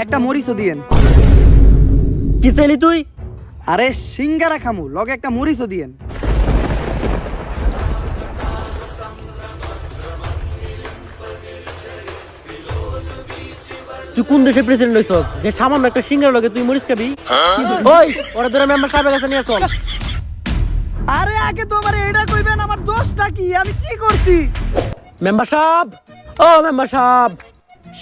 একটা মরিচও দিয়েন। কি চাইলি তুই? আরে সিঙ্গারা খামু, লগে একটা মরিচও দিয়েন। তুই কোন দেশের প্রেসিডেন্ট হইছ যে সামান্য একটা সিঙ্গার লগে তুই মরিচ খাবি? ওই ওরা ধরে মেম্বার সাহেবের কাছে নিয়ে চল। আরে আগে তো আমার এটা কইবেন, আমার দোষটা কি, আমি কি করছি? মেম্বার সাহেব, ও মেম্বার সাহেব,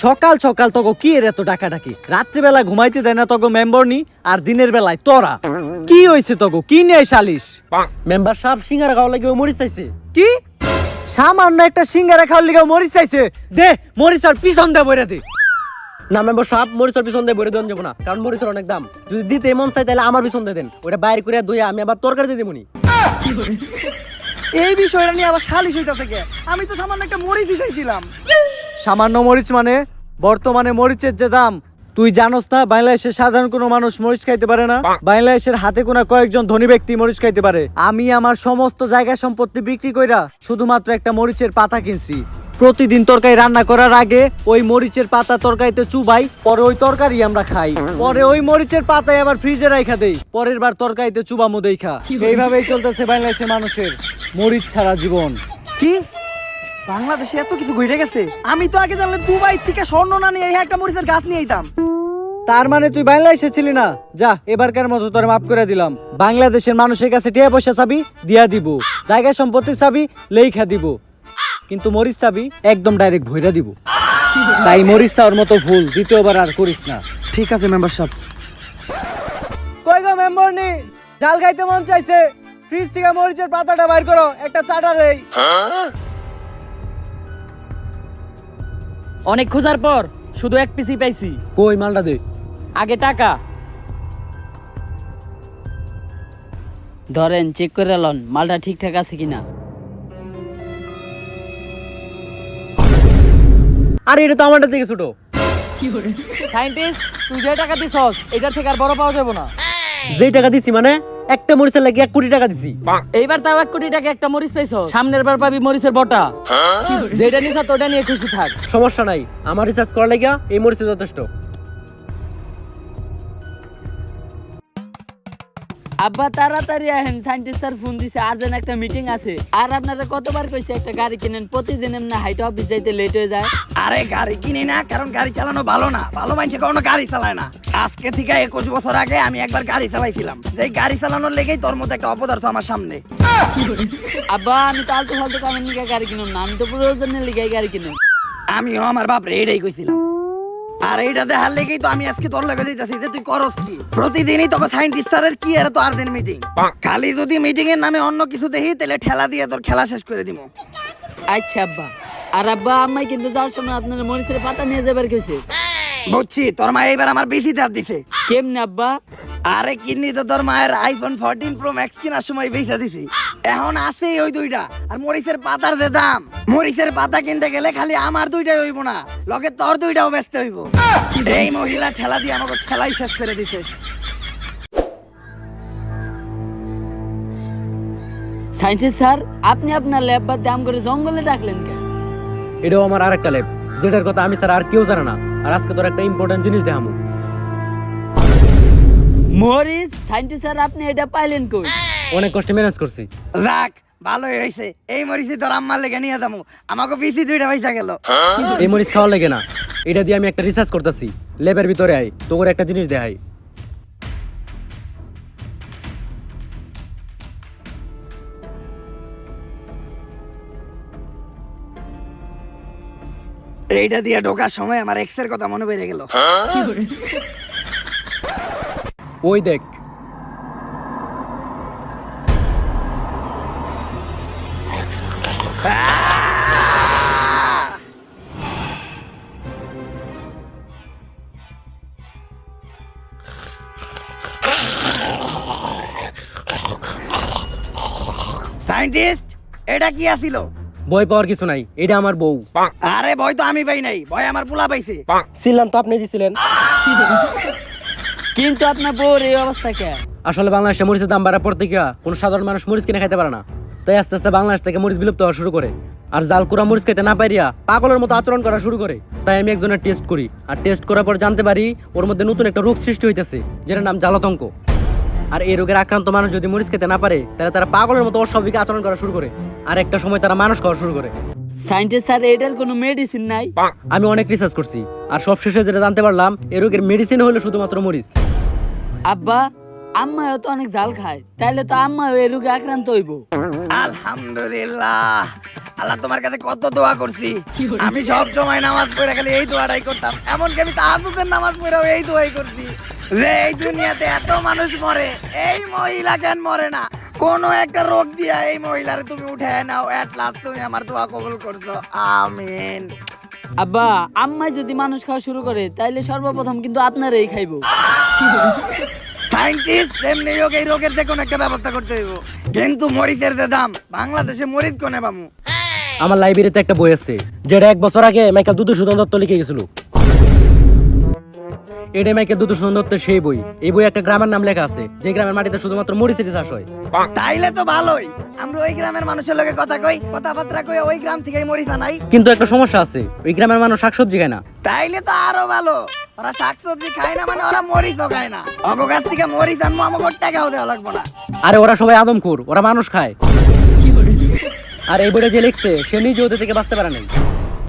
সকাল সকাল তোকে কি এর এত ডাকাডাকি? রাত্রিবেলা ঘুমাইতে দেয় না তোকে মেম্বার নি, আর দিনের বেলায় তোরা কি হইছে? তোকে কি নিয়ে সালিশ? মেম্বার সাহেব সিঙ্গারা খাওয়ার লাগে ও মরিচ চাইছে। কি সামান্য একটা সিঙ্গারা খাওয়ার লিগে মরিচ চাইছে? দে মরিচার পিছন দে বইরা দে। না মেম্বার সাহেব, মরিচের পিছন দিয়ে বইরে দেন যাবো না, কারণ মরিচের অনেক দাম। যদি দিতে মন চাই তাহলে আমার পিছন দিয়ে দেন, ওটা বাইরে করে ধুয়ে আমি আবার তরকারি দিয়ে দেবনি। এই বিষয়টা নিয়ে আবার সালিশ হইতাছে কে? আমি তো সামান্য একটা মরিচই চাইছিলাম। সামান্য মরিচ মানে? বর্তমানে মরিচের যে দাম তুই জানোস না? বাংলাদেশের সাধারণ কোনো মানুষ মরিচ খাইতে পারে না। বাংলাদেশের হাতে গোনা কয়েকজন ধনী ব্যক্তি মরিচ খাইতে পারে। আমি আমার সমস্ত জায়গা সম্পত্তি বিক্রি কইরা শুধুমাত্র একটা মরিচের পাতা কিনছি। প্রতিদিন তরকারি রান্না করার আগে ওই মরিচের পাতা তরকারিতে চুবাই, পরে ওই তরকারি আমরা খাই। পরে ওই মরিচের পাতায় আবার ফ্রিজে রাখা দেই, পরের বার তরকারিতে চুবামো দেখা। এইভাবেই চলতেছে বাংলাদেশের মানুষের মরিচ ছাড়া জীবন। কি বাংলাদেশে এত কিছু ঘটে গেছে? আমি তো আগে জানলে দুবাই থেকে স্বর্ণ না নিয়ে এই একটা মরিচের গাছ নিয়ে আইতাম। তার মানে তুই বাংলাদেশে ছিলি না? যা, এবারকার মতো তোর মাফ করে দিলাম। বাংলাদেশের মানুষের কাছে টিয়া পয়সা চাবি দিয়া দিব, জায়গা সম্পত্তি চাবি লেখা দিব, কিন্তু মরিচ চাবি একদম ডাইরেক্ট ভইরা দিব। তাই মরিচ চাওয়ার মতো ভুল দ্বিতীয়বার আর করিস না। ঠিক আছে মেম্বার সাহেব। কই গো মেম্বার নি, ডাল খাইতে মন চাইছে, ফ্রিজ থেকে মরিচের পাতাটা বাইর করো, একটা চাটা দেই। অনেক খোঁজার পর শুধু এক পিসি পাইছি। কই মালটা দে। আগে টাকা ধরেন, চেক করে লন মালটা ঠিকঠাক আছে কিনা। আরে এটা তো আমারটা থেকে ছোট। সাইন্টিস্ট, তুই যে টাকা দিছস এটার থেকে আর বড় পাওয়া যাবে না। যেই টাকা দিছি মানে একটা মরিচের লাগে 1 কোটি টাকা দিছি। এইবার তাও 1 কোটি টাকা একটা মরিচ পাইছস, সামনের বার পাবি মরিচের বটা। যেটা নিছ তোটা নিয়ে খুশি থাক। সমস্যা নাই, আমার রিসার্চ করার লাগিয়া এই মরিচ যথেষ্ট। আব্বা তাড়াতাড়ি আহেন, সাইন্টিস্ট স্যার ফোন দিছে, আর্জেন্ট একটা মিটিং আছে। আর আপনারা কতবার কইছে একটা গাড়ি কিনেন, প্রতিদিন না হাইট অফিস যাইতে লেট হয়ে যায়। আরে গাড়ি কিনি না কারণ গাড়ি চালানো ভালো না, ভালো মানুষে কখনো গাড়ি চালায় না। আজকে থেকে 21 বছর আগে আমি একবার গাড়ি চালাইছিলাম, যে গাড়ি চালানোর লেগেই তোর মতো একটা অপদার্থ আমার সামনে। আব্বা আমি তো আলতু ফালতু কামের লিগে গাড়ি কিনুম না, আমি তো প্রয়োজনের লিগে গাড়ি কিনুম। আমিও আমার বাপ রে এটাই কইছিলাম। আর এইটা দেখার লেগেই তো আমি আজকে তোর লগে দিতেছি যে তুই করস কি। প্রতিদিনই তোকে সাইন্টিস্ট স্যারের কি আর তো আর্জেন্ট মিটিং। খালি যদি মিটিং এর নামে অন্য কিছু দেখি তাহলে ঠেলা দিয়ে তোর খেলা শেষ করে দিব। আচ্ছা আব্বা। আর আব্বা আম্মাই কিন্তু যাওয়ার সময় আপনার মরিচের পাতা নিয়ে যাবার কইছে। বুঝছি, তোর মা এইবার আমার বেশি চাপ দিছে। কেমনে আব্বা? আরে কিডনি তো তোর মায়ের আইফোন 14 প্রো ম্যাক্স কেনার সময় বেচা দিছি, এখন আছে ওই দুইটা। আর মরিচের পাতার যে দাম, মরিচের পাতা কিনতে গেলে খালি আমার দুইটাই হইব না, লগে তোর দুইটাও বেচতে হইব। এই মহিলা ঠেলা দিয়ে আমাকে খেলাই শেষ করে দিছে। সাইন্টিস্ট স্যার, আপনি আপনার ল্যাব বাদ দাম করে জঙ্গলে ডাকলেন কেন? এটাও আমার আরেকটা ল্যাব, যেটার কথা আমি স্যার আর কেউ জানে না। আর আজকে তোর একটা ইম্পর্টেন্ট জিনিস দেখামু। মরিচ? সাইন্টিস্ট স্যার আপনি এটা পাইলেন কই? অনেক কষ্টে ম্যানেজ করছি। রাখ, ভালোই হয়েছে। এই মরিচি তোর আম্মার লেগে নিয়ে যাবো, আমাকে বেশি দুইটা পয়সা গেল। এই মরিচ খাওয়া লাগে না, এটা দিয়ে আমি একটা রিসার্চ করতেছি। ল্যাবের ভিতরে আই, তোর একটা জিনিস দেখাই। এইটা দিয়ে ঢোকার সময় আমার এক্স এর কথা মনে পড়ে গেল। ওই দেখ, সাইন্টিস্ট, এটা কি আছিল? ভয় পাওয়ার কিছু নাই, এটা আমার বউ। আরে ভয় তো আমি পাই নাই, ভয় আমার পোলা পাইছে। ছিলাম তো আপনি দিছিলেন। কিন্তু আপনার বউর এই অবস্থা কে? আসলে বাংলাদেশে মরিচের দাম বাড়ার পর থেকে কোনো সাধারণ মানুষ মরিচ কিনে খাইতে পারে না, তাই আস্তে আস্তে বাংলাদেশ থেকে মরিচ বিলুপ্ত হওয়া শুরু করে। আর জালকুড়া মরিচ খেতে না পারিয়া পাগলের মতো আচরণ করা শুরু করে। তাই আমি একজনের টেস্ট করি, আর টেস্ট করার পর জানতে পারি ওর মধ্যে নতুন একটা রোগ সৃষ্টি হইতেছে, যেটার নাম জালতঙ্ক। আর এই রোগের আক্রান্ত মানুষ যদি মরিচ খেতে না পারে, তাহলে তারা পাগলের মতো অস্বাভাবিক আচরণ করা শুরু করে, আর একটা সময় তারা মানুষ খাওয়া শুরু করে। সায়েন্টিস্ট স্যার এটার কোনো মেডিসিন নাই? আমি অনেক রিসার্চ করছি, আর সবশেষে যেটা জানতে পারলাম এই রোগের মেডিসিন হলো শুধুমাত্র মরিচ। আব্বা, আম্মাও তো অনেক জাল খায়, তাইলে তো আম্মাও এই রোগে আক্রান্ত হইব। আলহামদুলিল্লাহ, আল্লাহ তোমার কাছে কত দোয়া করছি। আমি সব সময় নামাজ পড়ে খালি এই দোয়াটাই করতাম, এমনকি আমি তাহাজ্জুদের নামাজ পড়েও এই দোয়াই করছি যে এই দুনিয়াতে এত মানুষ মরে, এই মহিলা কেন মরে না? কোন একটা রোগ দিয়া এই মহিলারে তুমি উঠে নাও, এট লাস্ট তুমি আমার দোয়া কবুল করছো, আমিন। আব্বা, আম্মা যদি মানুষ খাওয়া শুরু করে তাইলে সর্বপ্রথম কিন্তু আপনারাই খাইবো। সায়েন্টিস্ট যেমনি হোক এই রোগের যে কোনো একটা ব্যবস্থা করতে হইব, কিন্তু মরিচের যে দাম, বাংলাদেশে মরিচ কোনে পামু? আমার লাইব্রেরিতে একটা বই আছে, যেটা 1 বছর আগে মাইকেল দুধসূদন দত্ত লিখে গেছিল। এটা মাইকেল দুধসূদন দত্তের সেই বই। এই বই একটা গ্রামের নাম লেখা আছে, যে গ্রামের মাটিতে শুধুমাত্র মরিচের চাষ হয়। তাইলে তো ভালোই, আমরা ওই গ্রামের মানুষের লগে কথা কই, কথাবার্তা কই, ওই গ্রাম থেকেই মরিচ আনাই। কিন্তু একটা সমস্যা আছে, ওই গ্রামের মানুষ শাকসবজি খায় না। তাইলে তো আরো ভালো, ওরা শাকসবজি খায় না মানে ওরা মরিচও খায় না। অগো গাছ থেকে মরিচ আনবো, আমাকে টাকাও দেওয়া লাগবো না। আরে ওরা সবাই আদমখোর, ওরা মানুষ খায়। আর এই বইটা যে লিখছে সে নিজে ওদের থেকে বাঁচতে পারে নাই,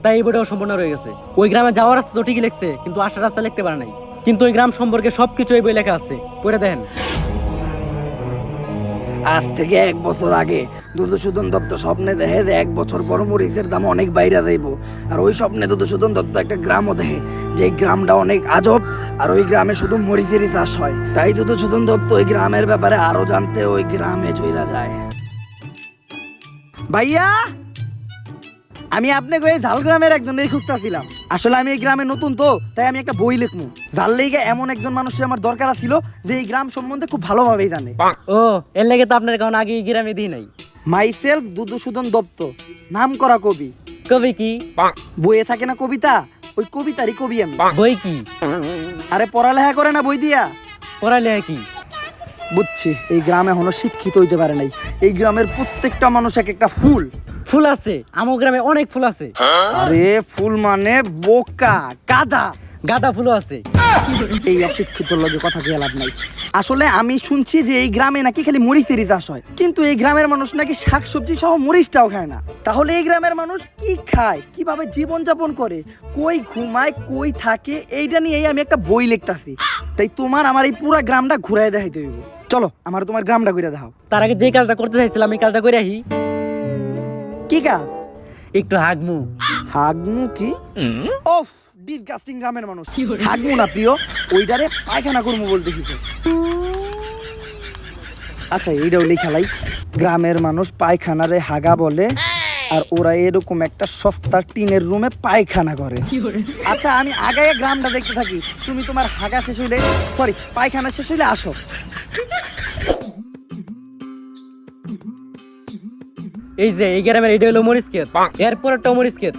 তাই এই বইটাও সম্পূর্ণ রয়ে গেছে। ওই গ্রামে যাওয়ার রাস্তা তো ঠিকই লিখছে, কিন্তু আসার রাস্তা লিখতে পারে নাই। কিন্তু ওই গ্রাম সম্পর্কে সবকিছু এই বই লেখা আছে, পড়ে দেখেন। আজ থেকে 1 বছর আগে দুধসূদন দত্ত স্বপ্নে দেখে যে 1 বছর পর মরিচের দাম অনেক বাইরে যাইব। আর ওই স্বপ্নে দুধসূদন দত্ত একটা গ্রামও দেখে, যে গ্রামটা অনেক আজব, আর ওই গ্রামে শুধু মরিচেরই চাষ হয়। তাই দুধসূদন দত্ত ওই গ্রামের ব্যাপারে আরো জানতে ওই গ্রামে চইলা যায়। ভাইয়া, আমি আপনাকে ওই ঝালগ্রামের একজনের খুঁজতেছিলাম। আসলে আমি এই গ্রামে নতুন তো, তাই আমি একটা বই লিখবো। ঝাল লেগে এমন একজন মানুষের আমার দরকার ছিল যে এই গ্রাম সম্বন্ধে খুব ভালোভাবেই জানে। ও, এর লেগে তো আপনার কারণ আগে এই গ্রামে দিই নাই। মাইসেলফ দুধসূদন দত্ত, নাম করা কবি। কবি কি? বইয়ে থাকে না কবিতা, ওই কবিতারই কবি আমি। বই কি? আরে পড়ালেখা করে না বই দিয়া। পড়ালেখা কি? বুঝছি, এই গ্রামে এখনো শিক্ষিত হইতে পারে নাই। এই গ্রামের প্রত্যেকটা মানুষ এক একটা ফুল। ফুল আছে, আমার গ্রামে অনেক ফুল আছে। আরে ফুল মানে বোকা, গাধা। গাঁদা ফুলও আছে। এই অশিক্ষিত লোকের কথা দিয়ে লাভ নাই। আসলে আমি শুনছি যে এই গ্রামে নাকি খালি মরিচেরই চাষ হয়, কিন্তু এই গ্রামের মানুষ নাকি শাকসবজি সহ মরিচটাও খায় না। তাহলে এই গ্রামের মানুষ কি খায়, কিভাবে জীবন যাপন করে, কই ঘুমায়, কই থাকে, এইটা নিয়েই আমি একটা বই লিখতাছি। তাই তোমার আমার এই পুরা গ্রামটা ঘুরাই দেখাইতে হইব। চলো আমার তোমার গ্রামটা ঘুরে দেখাও। তার আগে যে কাজটা করতে চাইছিলাম এই কাজটা করে আহি। কি কাজ? একটু হাগমু। হাগমু কি? ওফ, ডিসগাস্টিং গ্রামের মানুষ। হাগমু না প্রিয়, ওইটারে পায়খানা করবো বলতে শিখে। আচ্ছা এইটাও লেখালাই, গ্রামের মানুষ পায়খানারে হাগা বলে, আর ওরা এরকম একটা সস্তা টিনের রুমে পায়খানা করে। আচ্ছা আমি আগায় গ্রামটা দেখতে থাকি, তুমি তোমার হাগা শেষ হইলে, সরি পায়খানা শেষ হইলে আসো। এই যে এই গ্রামের এটা হলো মরিচ ক্ষেত, এরপরেরটা মরিচ ক্ষেত,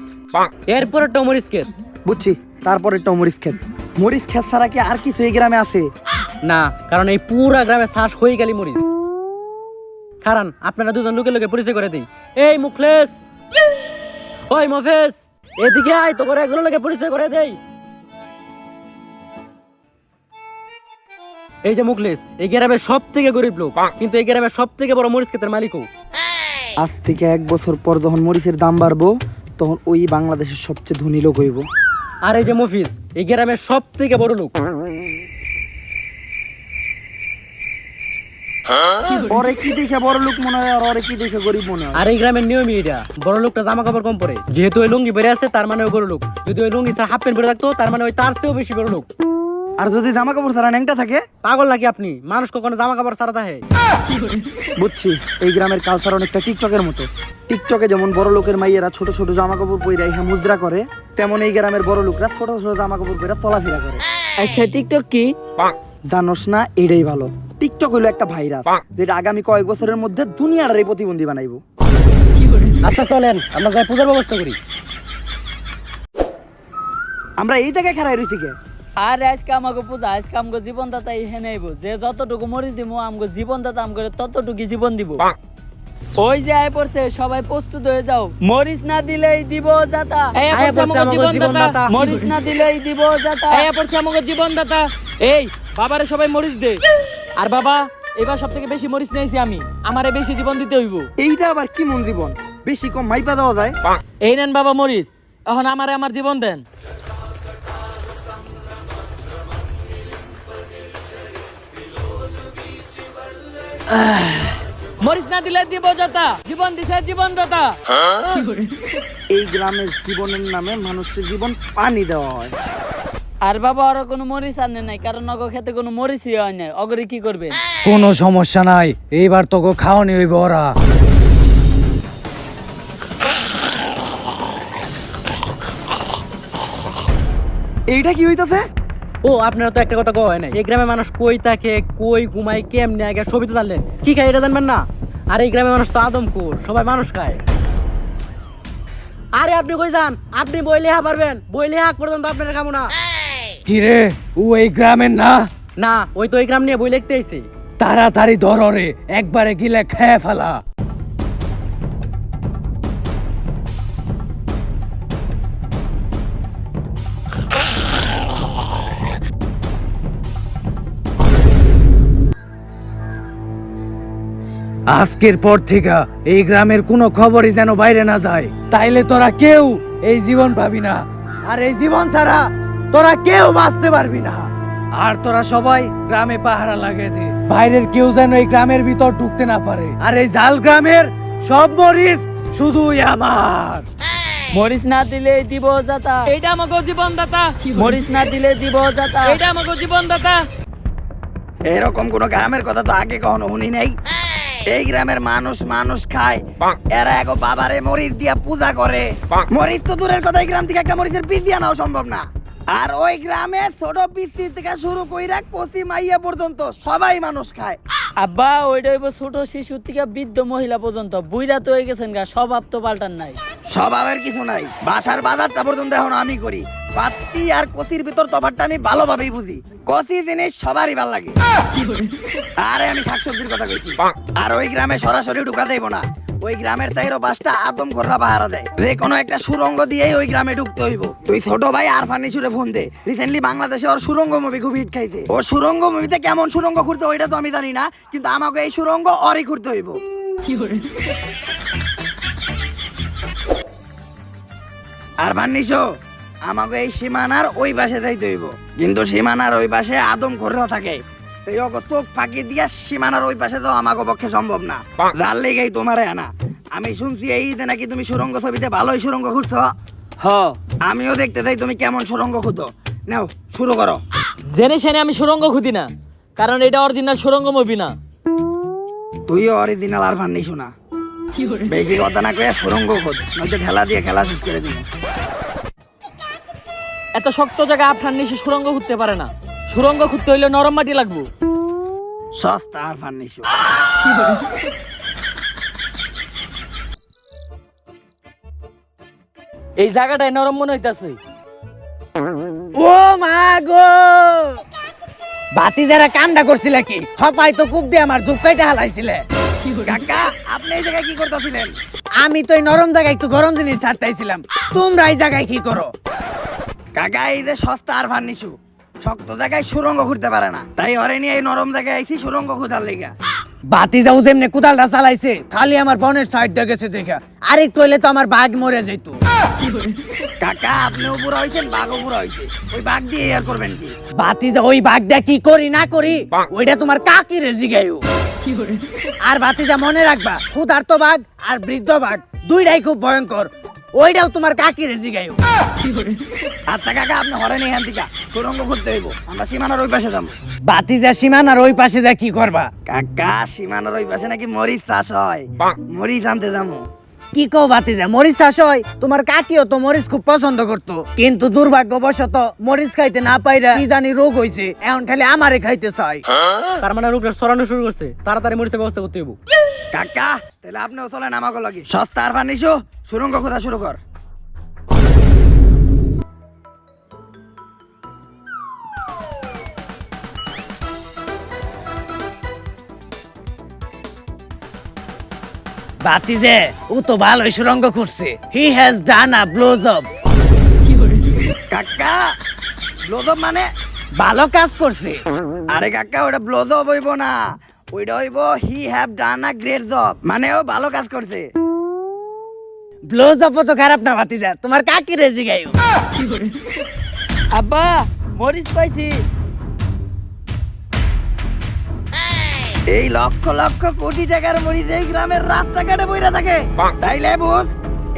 এরপরেরটা মরিচ ক্ষেত। বুঝছি, তারপরে একটা মরিচ ক্ষেত। মরিচ ক্ষেত ছাড়া কি আর কিছু এই গ্রামে আছে? না, কারণ এই পুরা গ্রামে চাষ হয়ে গেলি মরিচ। কারণ আপনারা দুজন লোকে লোকে পরিচয় করে দিই। এই মুখলেস, ওই মফেজ, এদিকে আয়, তো করে একজন লোকে পরিচয় করে দেই। এই যে মুখলেস, এই গ্রামের সব থেকে গরিব লোক, কিন্তু এই গ্রামের সব থেকে বড় মরিচ ক্ষেতের মালিকও। আজ থেকে 1 বছর পর যখন মরিচের দাম বাড়বো, তখন ওই বাংলাদেশের সবচেয়ে ধনী লোক হইব। আর এই যে মফিজ, এই গ্রামের সব থেকে বড় লোক। ওরে কি দেখে বড় লোক মনে হয়, আর ওরে কি দেখে গরিব মনে হয়? আর এই গ্রামের নিয়মই এটা, বড় লোকটা জামা কাপড় কম পরে। যেহেতু ওই লুঙ্গি বেড়ে আছে তার মানে ওই বড় লোক, যদি ওই লুঙ্গি ছাড়া হাফ প্যান্ট পরে থাকতো তার মানে ওই তার চেয়েও বেশি বড় লোক। আর যদি জামা কাপড় ছাড়া ন্যাংটা থাকে? পাগল নাকি আপনি? মানুষ কখনো জামা কাপড় ছাড়া থাকে? বুঝছি, এই গ্রামের কালচার অনেকটা টিকটকের মতো। টিকটকে যেমন বড় লোকের মাইয়েরা ছোট ছোট জামা কাপড় পরে ইহা মুদ্রা করে, তেমন এই গ্রামের বড় লোকরা ছোট ছোট জামা কাপড় পরে চলাফেরা করে। আচ্ছা টিকটক কি? জানোস না? এটাই ভালো। টিকটক হলো একটা ভাইরাস, যেটা আগামী কয়েক বছরের মধ্যে দুনিয়াটারই প্রতিবন্ধী বানাইবো। আচ্ছা চলেন আমরা যাই পূজার ব্যবস্থা করি। আমরা এই জায়গায় খেলাই রয়েছি কে? আর আজকে আমাকে পূজা, আজকে আমাকে জীবনদাতা ইহে নেইব, যে যতটুকু মরিচ দিব আমাকে জীবনদাতা আমাকে ততটুকু জীবন দিব। ওই যে আয় পড়ছে, সবাই প্রস্তুত হয়ে যাও। মরিচ না দিলেই দিব যাতা। এই আয়া পড়ছে পড়ছে আমাকে আমাকে জীবনদাতা। জীবনদাতা। মরিচ না দিলেই দিব যাতা। এই পড়ছে আমাকে জীবনদাতা। এই বাবারে সবাই মরিচ দে। আর বাবা, এবার সবথেকে বেশি মরিচ নিয়েছি আমি, আমারে বেশি জীবন দিতে হইব। এইটা আবার কি মন জীবন, বেশি কম মাইপা দেওয়া যায়? এই নেন বাবা মরিচ, এখন আমারে আমার জীবন দেন। মরিচ না দিলে দিব যাতা, জীবন দিছে জীবন দাতা। এই গ্রামের জীবনের নামে মানুষের জীবন পানি দেওয়া হয়। আর বাবা ওরা কোনো মরিচ আনে নাই, কারণ অগ খেতে কোনো মরিচই হয় নাই। অগরে কি করবেন? কোনো সমস্যা নাই, এইবার তোকে খাওয়ানি হইব ওরা। এইটা কি হইতাছে? ও আপনারা তো একটা কথা কওয়া হয় নাই, এই গ্রামের মানুষ কই থাকে, কই ঘুমায়, কেমনে আগে সবই তো জানলেন। কি খায় এটা জানবেন না? আর এই গ্রামের মানুষ তো আদমখোর, সবাই মানুষ খায়। আরে আপনি কই যান? আপনি বই লেখা পারবেন, বই লেখা পর্যন্ত আপনারা খাবো না। কি রে, ও এই গ্রামের না? না, ওই তো এই গ্রাম নিয়ে বই লিখতে আইছে। তাড়াতাড়ি ধর রে, একবারে গিলে খেয়ে ফেলা। আজকের পর থেকে এই গ্রামের কোনো খবরই যেন বাইরে না যায়, তাইলে তোরা কেউ এই জীবন পাবি না। আর এই জীবন ছাড়া তোরা কেউ বাঁচতে পারবি না। আর তোরা সবাই গ্রামে পাহারা লাগিয়ে দে, বাইরের কেউ যেন এই গ্রামের ভিতর ঢুকতে না পারে। আর এই জাল গ্রামের সব মরিচ শুধুই আমার। মরিচ না দিলে দিব যাতা, এইটা আমাকে জীবন দাতা। মরিচ না দিলে দিব যাতা, এইটা আমাকে জীবন দাতা। এরকম কোন গ্রামের কথা তো আগে কখনো শুনি নাই। এই গ্রামের মানুষ মানুষ খায়, এরা এক বাবারে মরিচ দিয়া পূজা করে। মরিচ তো দূরের কথা, এই গ্রাম থেকে একটা মরিচের পিস দিয়া নেওয়া সম্ভব না। আর ওই গ্রামে ছোট পিসি থেকে শুরু কইরা কচি মাইয়া পর্যন্ত সবাই মানুষ খায়। আব্বা ওইটা হইব ছোট শিশু থেকে বৃদ্ধ মহিলা পর্যন্ত। বুইরা তো হয়ে গেছেন গা, স্বভাব তো পাল্টান নাই। স্বভাবের কিছু নাই, বাসার বাজারটা পর্যন্ত এখন আমি করি। পাত্তি আর কচির ভিতর তফাৎটা আমি ভালোভাবেই বুঝি। কচি জিনিস সবারই ভালো লাগে। আরে আমি শাকসবজির কথা কইছি। আর ওই গ্রামে সরাসরি ঢুকা দেব না, ওই গ্রামের তাইরও বাসটা আদম ঘররা পাহারা দেয়। যে কোনো একটা সুরঙ্গ দিয়েই ওই গ্রামে ঢুকতে হইব। তুই ছোট ভাই আরফান নিশুরে ফোন দে, রিসেন্টলি বাংলাদেশে ওর সুরঙ্গ মুভি খুব হিট খাইছে। ওর সুরঙ্গ মুভিতে কেমন সুরঙ্গ খুঁড়তে ওইটা তো আমি জানি না, কিন্তু আমাকে এই সুরঙ্গ অরই খুঁড়তে হইব। আরফান নিশো, আমাকে এই সীমানার ওই পাশে যাইতে হইব, কিন্তু সীমানার ওই পাশে আদম ঘররা থাকে। এই অগ চোখ ফাঁকি দিয়া সীমানার ওই পাশে তো আমাকে পক্ষে সম্ভব না। যার লেগেই তোমারে আনা। আমি শুনছি এই ঈদে নাকি তুমি সুরঙ্গ ছবিতে ভালোই সুরঙ্গ খুঁজছ। হ, আমিও দেখতে চাই তুমি কেমন সুরঙ্গ খুঁজো। নাও শুরু করো। জেনে শুনে আমি সুরঙ্গ খুঁজি না, কারণ এটা অরিজিনাল সুরঙ্গ মুভি না। তুইও অরিজিনাল আর ভান্নি শোনা, বেশি কথা না কয়ে সুরঙ্গ খোঁজ, নয়তো ঠেলা দিয়ে খেলা শেষ করে দিবে। এত শক্ত জায়গায় আপনার নিশে সুরঙ্গ খুঁজতে পারে না। সুরঙ্গ খুঁজতে হইলে নরম মাটি লাগবো। সস্তা আর ভান্নি শো। এই জায়গাটায় নরম মনে হইতাছে। ও মা গো, বাতি যারা কান্ডা করছিলে কি হপাই তো কূপ দিয়ে আমার জুপকাইতে হালাইছিলে। কাকা, আপনি এই জায়গায় কি করতেছিলেন? আমি তো এই নরম জায়গায় একটু গরম জিনিস ছাড়তাইছিলাম, তোমরা এই জায়গায় কি করো? কাকা, এই যে সস্তা আর ভান্নিশু শক্ত জায়গায় সুরঙ্গ খুঁজতে পারে না, তাই ওরে নিয়ে এই নরম জায়গায় আইছি সুরঙ্গ খুঁজার লেগা। বাতি যাও যেমনে কুদালটা চালাইছে, খালি আমার বনের সাইড দেখেছে দেখা, আর একটু হইলে তো আমার বাঘ মরে যেত। কাকা, আপনিও বুড়া হইছেন, বাঘও বুড়া হইছে, ওই বাঘ দিয়ে আর করবেন কি? বাতি যা ওই বাঘ দিয়ে কি করি না করি ওইটা তোমার কাকি রে জিগাইও। আর বাতি যা মনে রাখবা, ক্ষুধার্ত বাঘ আর বৃদ্ধ বাঘ দুইটাই খুব ভয়ঙ্কর, ওইটাও তোমার কাকি রে জিগাইও। আচ্ছা কাকা, আপনি হরেন এখান থেকে, সুরঙ্গ খুঁজতে হইব, আমরা সীমানার ওই পাশে যাবো। বাতি যা সীমানার ওই পাশে যা কি করবা? কাকা, সীমানার ওই পাশে নাকি মরিচ চাষ হয়, মরিচ আনতে যাবো। কি কও বাতি যা, মরিচ চাষ হয়? তোমার কাকিও তো মরিচ খুব পছন্দ করতো, কিন্তু দুর্ভাগ্যবশত মরিচ খাইতে না পাইরা কি জানি রোগ হইছে, এখন খালি আমারে খাইতে চাই। তার মানে রোগটা ছড়ানো শুরু করছে, তাড়াতাড়ি মরিচের ব্যবস্থা করতে হইব। কাকা, তাহলে আপনিও চলেন আমাকে লাগে, সস্তা আর ফানিসো, সুরঙ্গ খোঁজা শুরু কর। বাতিজে ও তো ভালোই সুরঙ্গ করছে, he has done a blow job. কাকা ব্লোজব মানে? ভালো কাজ করছে। আরে কাকা ওটা ব্লোজব হইব না, ওইটা হইব he have done a great job, মানে ও ভালো কাজ করছে। ব্লোজব তো খারাপ না বাতিজা, তোমার কাকি রেজি গাইও। আব্বা মরিচ পাইছি। এই লক্ষ লক্ষ কোটি টাকার মরিচ এই গ্রামের রাস্তাঘাটে বইরা থাকে, তাইলে বুঝ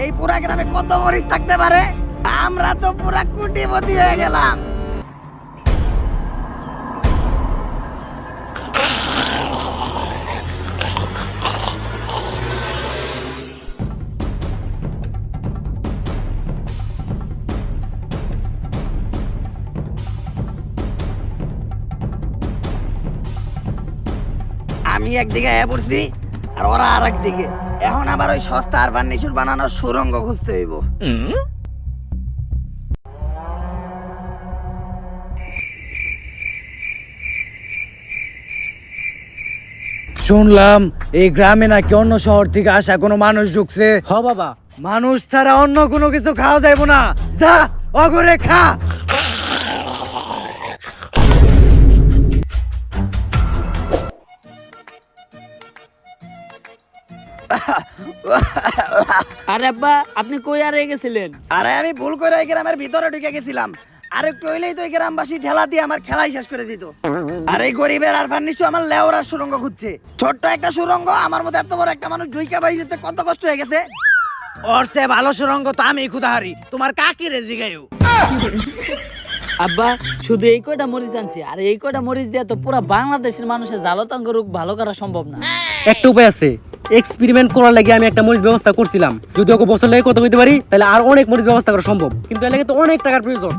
এই পুরা গ্রামে কত মরিচ থাকতে পারে। আমরা তো পুরা কোটিপতি হয়ে গেলাম। আমি একদিকে পড়ছি আর ওরা আর একদিকে। এখন আবার ওই সস্তা আর ফার্নিচার বানানোর সুরঙ্গ খুঁজতে হইব। শুনলাম এই গ্রামে নাকি অন্য শহর থেকে আসা কোনো মানুষ ঢুকছে। হ বাবা, মানুষ ছাড়া অন্য কোনো কিছু খাওয়া যাইব না, যা অগরে খা। আরে আব্বা আপনি কই আর গেছিলেন? আরে আমি ভুল করে এই গ্রামের ভিতরে ঢুকে গেছিলাম, আর একটু হইলেই তো এই গ্রামবাসী ঠেলা দিয়ে আমার খেলাই শেষ করে দিত। আর এই গরিবের আর ফার্নিচার আমার লেওরার সুরঙ্গ খুঁজছে, ছোট্ট একটা সুরঙ্গ, আমার মধ্যে এত বড় একটা মানুষ ঢুইকা বাইরেতে কত কষ্ট হয়ে গেছে। ওর সে ভালো সুরঙ্গ তো আমি খুদাহারি, তোমার কাকি রেজি গাইও। আব্বা শুধু এই কয়টা মরিচ আনছি, আর এই কয়টা মরিচ দিয়ে তো পুরা বাংলাদেশের মানুষের জালতাঙ্গ রোগ ভালো করা সম্ভব না। একটা উপায় আছে, এক্সপেরিমেন্ট করার লাগে আমি একটা মরিচ ব্যবস্থা করছিলাম। যদি ওকে বছর লাগে কত কইতে পারি, তাহলে আর অনেক মরিচ ব্যবস্থা করা সম্ভব, কিন্তু এর লাগে তো অনেক টাকার প্রয়োজন।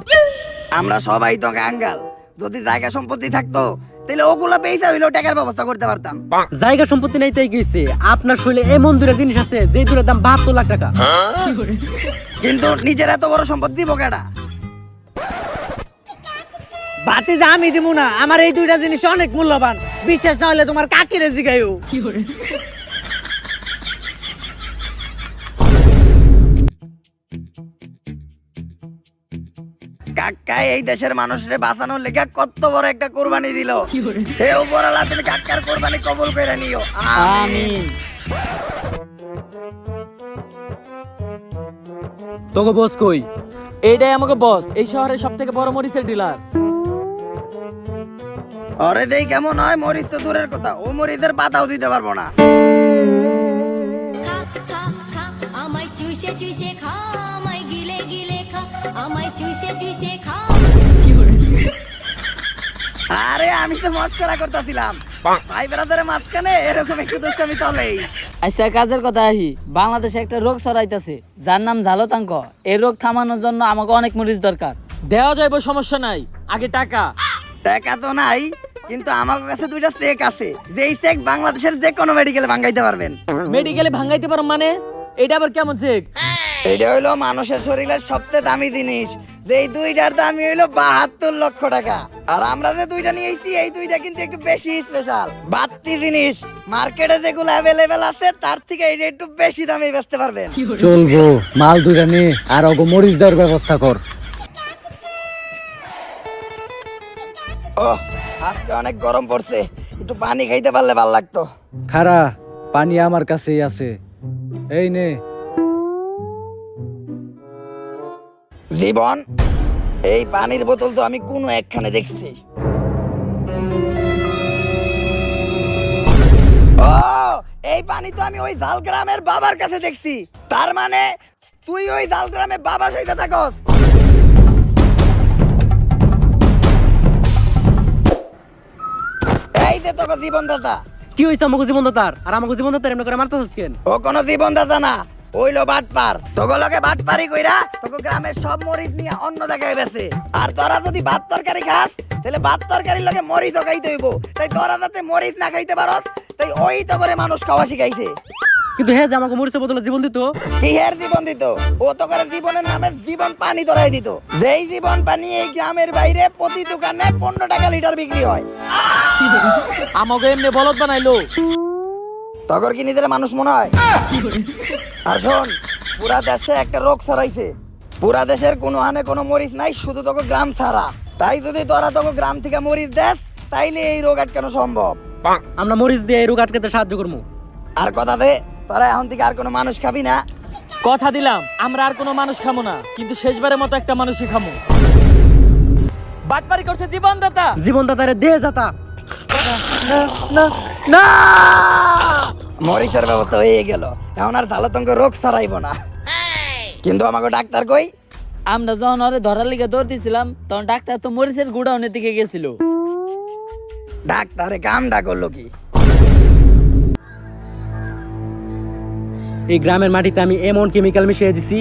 আমরা সবাই তো গাঙ্গাল, যদি জায়গা সম্পত্তি থাকতো তাহলে ওগুলা পেয়েছে হইলেও টাকার ব্যবস্থা করতে পারতাম। জায়গা সম্পত্তি নাই তাই গেছে, আপনার শরীরে এমন দুইটা জিনিস আছে যে দুটার দাম 72 লাখ টাকা। কিন্তু নিজের এত বড় সম্পত্তি বোকাটা। বাতিজা আমি দিব না, আমার এই দুইটা জিনিস অনেক মূল্যবান, বিশ্বাস না হলে তোমার কাকি রেজি গাইও। কাকা এই দেশের মানুষের বাঁচানোর লেগে কত বড় একটা কোরবানি দিল। হে উপরওয়ালা তুমি কাকার কোরবানি কবুল করে নিও, আমিন। আমিন। তোকে বস কই? এইটাই আমাকে বস, এই শহরের সব থেকে বড় মরিচের ডিলার। আরে দেই কেমন হয়, মরিচ তো দূরের কথা, ও মরিচের পাতাও দিতে পারবো না। খা খা খা আমায় চুষে চুষে খা, আমায় গিলে গিলে খা, আমায় চুষে চুষে খা। আরে আমি তো মস্করা করতেছিলাম, ভাই ব্রাদারের মাঝখানে এরকম একটু দুষ্টামি চলেই। আচ্ছা কাজের কথা আহি, বাংলাদেশে একটা রোগ ছড়াইতেছে যার নাম জালতাঙ্ক। এই রোগ থামানোর জন্য আমাকে অনেক মরিচ দরকার। দেওয়া যাইব, সমস্যা নাই, আগে টাকা। টাকা তো নাই, কিন্তু আমার কাছে দুইটা চেক আছে, যেই চেক বাংলাদেশের যে কোনো মেডিকেলে ভাঙাইতে পারবেন। মেডিকেলে ভাঙাইতে পারো মানে? এটা আবার কেমন চেক? এটা হইলো মানুষের শরীরের সবচেয়ে দামি জিনিস, যেই দুইটার দামি হইলো 72 লক্ষ টাকা। আর আমরা যে দুইটা নিয়েছি এই দুইটা কিন্তু একটু বেশি স্পেশাল, বাড়তি জিনিস। মার্কেটে যেগুলো অ্যাভেলেবেল আছে তার থেকে এটা একটু বেশি দামে বেচতে পারবেন। চলবো, মাল দুইটা নে আর ওকে মরিচ দেওয়ার ব্যবস্থা কর। ওহ আজকে অনেক গরম পড়ছে, একটু পানি খাইতে পারলে ভালো লাগতো। খারা, পানি আমার কাছেই আছে, এই নে। জীবন, এই পানির বোতল তো আমি কোনো একখানে দেখছি। ও এই পানি তো আমি ওই ঝালগ্রামের বাবার কাছে দেখছি, তার মানে তুই ওই ঝালগ্রামে বাবার সাথে থাকস। এই যে তোকে জীবনদাতা। কি হইছে আমাকে জীবনদাতার? আর আমাকে জীবনদাতার এমনি করে মারতেছিস কেন? ও কোনো জীবনদাতা না, হইলো বাটপার। তোকে লগে বাটপারি কইরা তোকে গ্রামের সব মরিচ নিয়ে অন্য জায়গায় বেচে। আর তোরা যদি ভাত তরকারি খাস তাহলে ভাত তরকারির লগে মরিচও খাইতে হইব। তাই তোরা যাতে মরিচ না খাইতে পারস, তাই ওই তো করে মানুষ খাওয়া শিখাইছে। কিন্তু হ্যাঁ, যে আমাকে মরিচের বদলে জীবন দিত। কি হের জীবন দিত? ও তো করে জীবনের নামে জীবন পানি ধরাই দিত। যেই জীবন পানি এই গ্রামের বাইরে প্রতি দোকানে 15 টাকা লিটার বিক্রি হয়। আমাকে এমনি বলদ বানাইলো। তগর কি নিজের মানুষ মনে হয়? আর শোন, পুরা দেশে একটা রোগ ছড়াইছে, পুরা দেশের কোনো হানে কোনো মরিচ নাই, শুধু তোকে গ্রাম ছাড়া। তাই যদি তোরা তোকে গ্রাম থেকে মরিচ দেস, তাইলে এই রোগ আটকানো সম্ভব। আমরা মরিচ দিয়ে এই রোগ আটকাতে সাহায্য করবো। আর কথা দে, তোরা এখন থেকে আর কোনো মানুষ খাবি না। কথা দিলাম আমরা আর কোনো মানুষ খামো না, কিন্তু শেষবারের মতো একটা মানুষই খামো। বাটপারি করছে জীবনদাতা। জীবনদাতারে দে যাতা। না না, মরিচের ব্যবস্থা হয়ে গেল, এখন আর ঝালতঙ্গ রোগ ছড়াইব না। কিন্তু আমাকে ডাক্তার কই? আমরা যখন ওরে ধরার লিগে দৌড় দিছিলাম তখন ডাক্তার তো মরিচের গুড়াউনের দিকে গেছিল। ডাক্তারে কামটা করলো কি? এই গ্রামের মাটিতে আমি এমন কেমিক্যাল মিশিয়ে দিছি,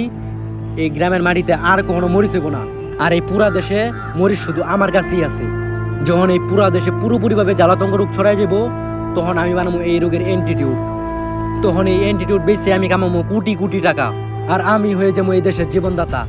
এই গ্রামের মাটিতে আর কখনো মরিচ হইব না। আর এই পুরা দেশে মরিচ শুধু আমার কাছেই আছে। যখন এই পুরা দেশে পুরোপুরিভাবে জ্বালাতঙ্গ রোগ ছড়াই যাব, তখন আমি বানাবো এই রোগের অ্যান্টিটিউড। তখন এই অ্যান্টিটিউড বেচে আমি কামাবো কোটি কোটি টাকা, আর আমি হয়ে যাবো এই দেশের জীবনদাতা।